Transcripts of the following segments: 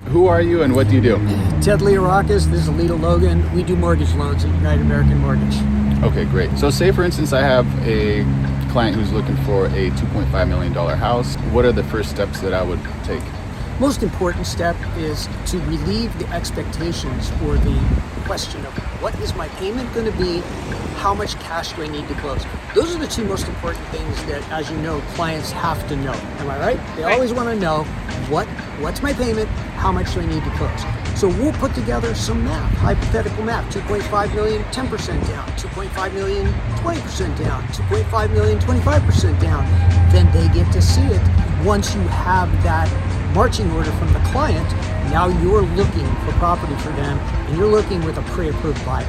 Who are you and what do you do? Ted Learakos, this is Lena Logan. We do mortgage loans at United American Mortgage. Okay, great. So say for instance I have a client who's looking for a $2.5 million house. What are the first steps that I would take? Most important step is to relieve the expectations or the question of what is my payment going to be? How much cash do I need to close? Those are the two most important things that, as you know, clients have to know. Am I right? They always want to know what's my payment? How much do I need to close? So we'll put together some math, hypothetical math, 2.5 million, 10% down, 2.5 million, 20% down, 2.5 million, 25% down. Then they get to see it. Once you have that marching order from the client, now you're looking for property for them and you're looking with a pre-approved buyer.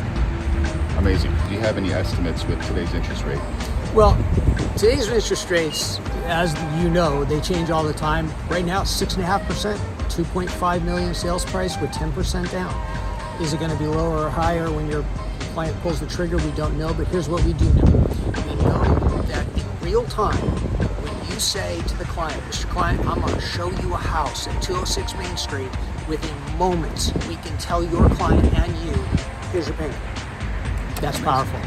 Amazing. Do you have any estimates with today's interest rate? Well, today's interest rates, as you know, they change all the time. Right now, 6.5%, 2.5 million sales price with 10% down. Is it going to be lower or higher when your client pulls the trigger? We don't know, but here's what we do know. We know that in real time, when you say to the client, Mr. Client, I'm going to show you a house at 206 Main Street, within moments, we can tell your client and you, here's your payment. That's powerful.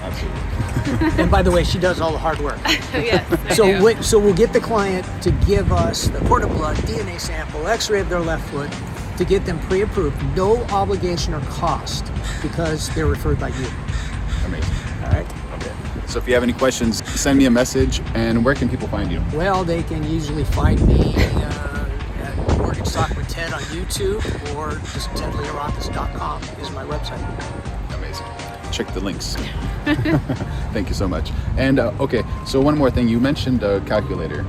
Absolutely. And by the way, she does all the hard work. Yes, So we'll get the client to give us the cord of blood, DNA sample, x-ray of their left foot to get them pre-approved. No obligation or cost because they're referred by you. Amazing. All right? Okay. So if you have any questions, send me a message. And where can people find you? Well, they can usually find me at Mortgage Talk with Ted on YouTube or just tedlearakos.com is my website. Amazing. Check the links. Thank you so much. And okay, so one more thing. You mentioned a calculator.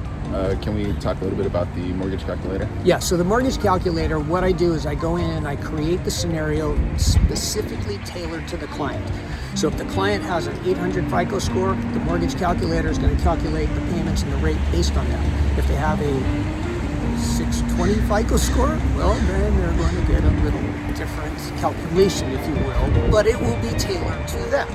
Can we talk a little bit about the mortgage calculator? Yeah, so the mortgage calculator, what I do is I go in and I create the scenario specifically tailored to the client. So if the client has an 800 FICO score, the mortgage calculator is going to calculate the payments and the rate based on that. If they have a 620 FICO score, well, then they're going to get a little different calculation, if you will, but it will be tailored to them.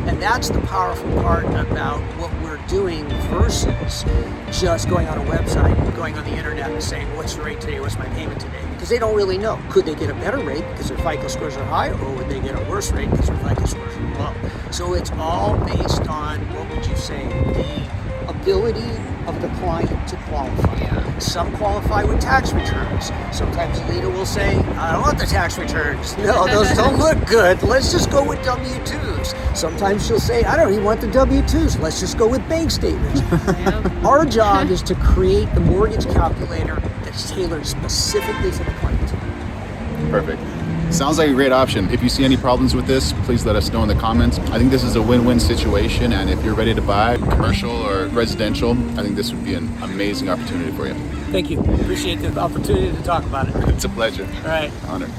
And that's the powerful part about what we're doing versus just going on a website, going on the internet and saying, what's the rate today, what's my payment today? Because they don't really know. Could they get a better rate because their FICO scores are high, or would they get a worse rate because their FICO scores are low? So it's all based on, what would you say, the ability of the client to qualify. Some qualify with tax returns. Sometimes Lena will say, I don't want the tax returns. No, those don't look good. Let's just go with W-2s. Sometimes she'll say, I don't even want the W-2s. Let's just go with bank statements. Our job is to create the mortgage calculator that's tailored specifically to the client. Perfect. Sounds like a great option. If you see any problems with this, please let us know in the comments. I think this is a win-win situation, and if you're ready to buy commercial or residential, I think this would be an amazing opportunity for you. Thank you. Appreciate the opportunity to talk about it. It's a pleasure. All right. Honor.